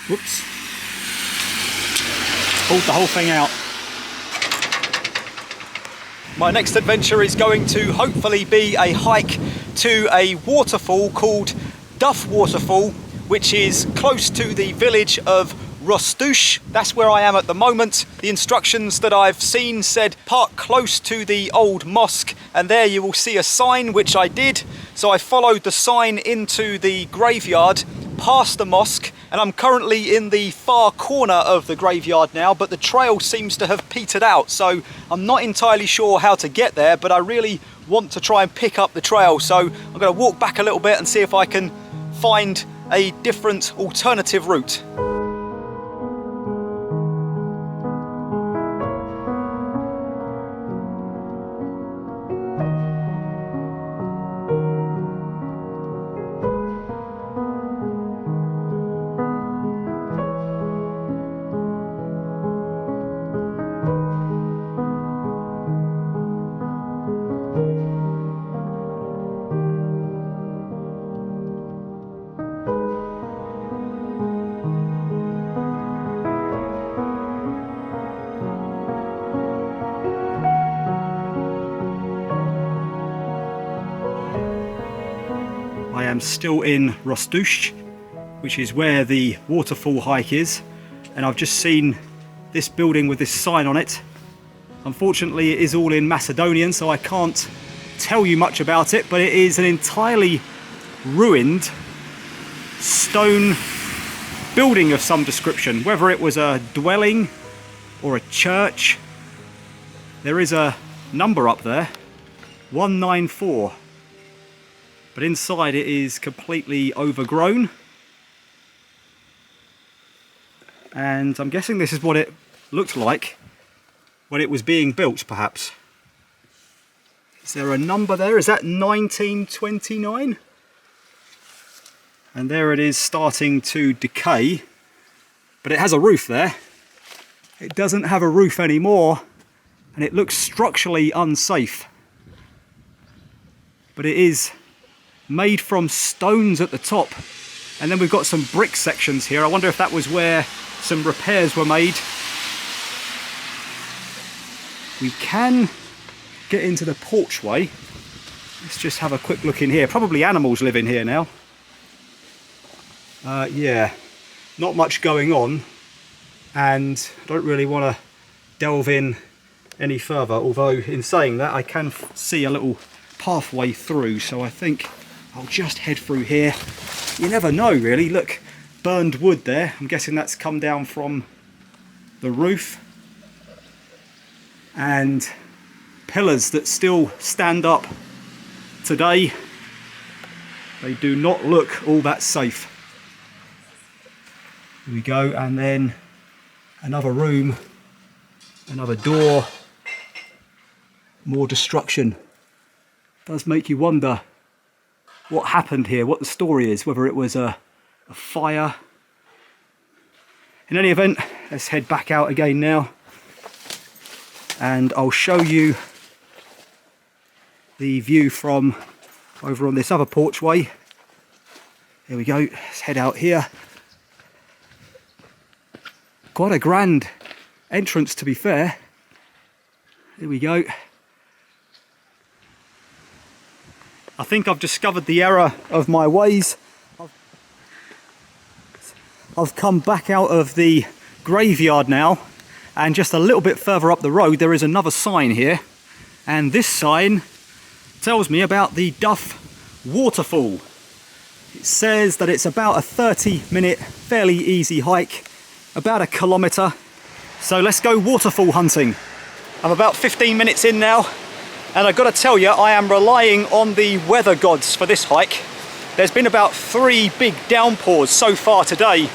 Whoops. Pulled the whole thing out. My next adventure is going to hopefully be a hike to a waterfall called Duf Waterfall, which is close to the village of Rostushe. That's where I am at the moment. The instructions that I've seen said park close to the Old Mosque, and there you will see a sign, which I did. So I followed the sign into the graveyard, past the mosque, and I'm currently in the far corner of the graveyard now, but the trail seems to have petered out, so I'm not entirely sure how to get there, but I really want to try and pick up the trail. So I'm going to walk back a little bit and see if I can find a different alternative route. I am still in Rostushe, which is where the waterfall hike is, and I've just seen this building with this sign on it. Unfortunately, it is all in Macedonian, so I can't tell you much about it, but it is an entirely ruined stone building of some description, whether it was a dwelling or a church. There is a number up there, 194. But inside it is completely overgrown. And I'm guessing this is what it looked like when it was being built, perhaps. Is there a number there? Is that 1929? And there it is, starting to decay. But it has a roof there. It doesn't have a roof anymore, and it looks structurally unsafe. But it is made from stones at the top, and then we've got some brick sections here. I wonder if that was where some repairs were made. We can get into the porchway. Let's just have a quick look in here. Probably animals live in here now. Yeah, not much going on, and I don't really want to delve in any further, although in saying that I can see a little pathway through, so I think I'll just head through here. You never know, really. Look, burned wood there. I'm guessing that's come down from the roof. And pillars that still stand up today. They do not look all that safe. Here we go, and then another room, another door, more destruction. Does make you wonder what happened here, what the story is, whether it was a fire. In any event, let's head back out again now, and I'll show you the view from over on this other porchway. Here we go, let's head out here. Quite a grand entrance, to be fair. Here we go. I think I've discovered the error of my ways. I've come back out of the graveyard now, and just a little bit further up the road there is another sign here, and this sign tells me about the Duf Waterfall. It says that it's about a 30-minute fairly easy hike, about a kilometre. So let's go waterfall hunting. I'm about 15 minutes in now, and I've got to tell you, I am relying on the weather gods for this hike. There's been about 3 big downpours so far today,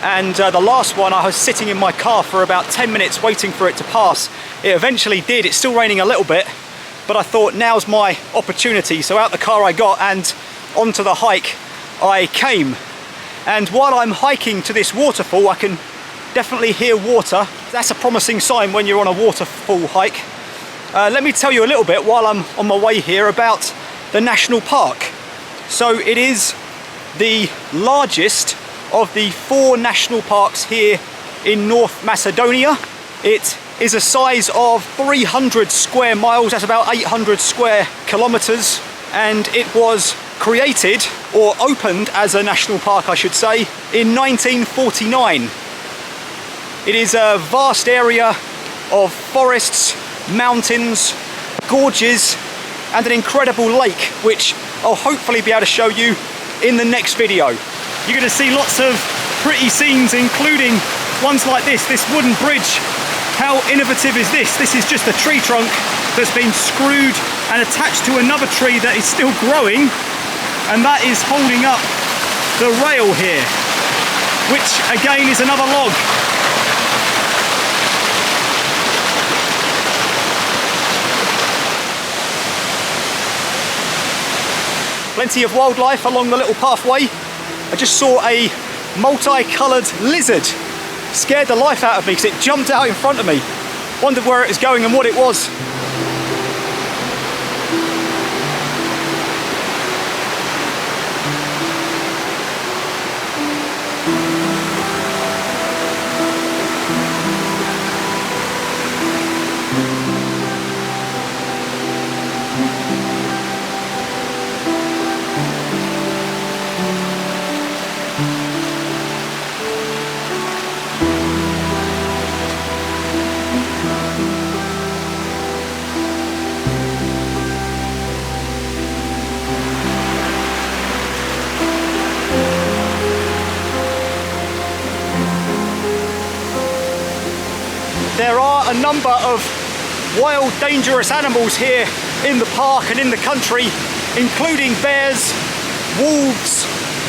and the last one I was sitting in my car for about 10 minutes waiting for it to pass. It eventually did. It's still raining a little bit, but I thought now's my opportunity. So out the car I got and onto the hike I came. And while I'm hiking to this waterfall, I can definitely hear water. That's a promising sign when you're on a waterfall hike. Let me tell you a little bit while I'm on my way here about the national park. So it is the largest of the 4 national parks here in North Macedonia. It is a size of 300 square miles, that's about 800 square kilometers, and it was created, or opened as a national park I should say, in 1949. It is a vast area of forests, mountains, gorges, and an incredible lake, which I'll hopefully be able to show you in the next video. You're going to see lots of pretty scenes, including ones like this wooden bridge. How innovative is this? This is just a tree trunk that's been screwed and attached to another tree that is still growing, and that is holding up the rail here, which again is another log. Plenty of wildlife along the little pathway. I just saw a multicoloured lizard. Scared the life out of me because it jumped out in front of me. Wondered where it was going and what it was. There are a number of wild, dangerous animals here in the park and in the country, including bears, wolves,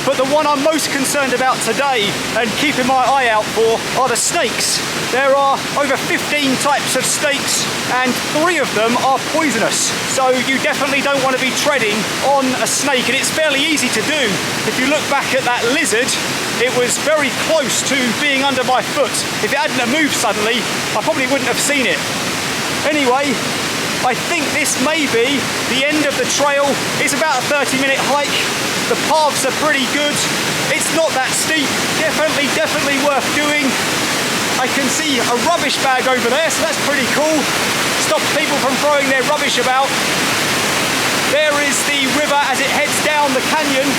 but the one I'm most concerned about today and keeping my eye out for are the snakes. There are over 15 types of snakes and 3 of them are poisonous, so you definitely don't want to be treading on a snake, and it's fairly easy to do. If you look back at that lizard, it was very close to being under my foot. If it hadn't moved suddenly, I probably wouldn't have seen it. Anyway, I think this may be the end of the trail. It's about a 30-minute hike. The paths are pretty good. It's not that steep. Definitely worth doing. I can see a rubbish bag over there, so that's pretty cool. Stops people from throwing their rubbish about. There is the river as it heads down the canyon.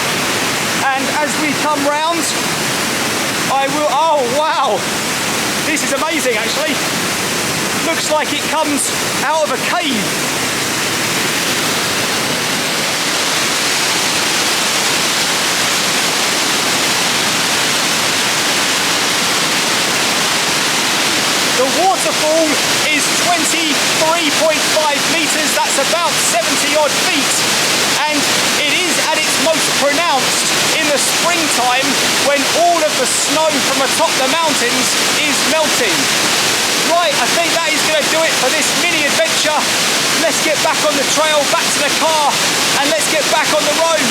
And as we come round, oh wow, this is amazing actually. Looks like it comes out of a cave. The waterfall is 23.5 meters, that's about 70 odd feet, and it is at its most pronounced in the springtime when all of the snow from atop the mountains is melting. Right, I think that is going to do it for this mini adventure. Let's get back on the trail, back to the car, and let's get back on the road.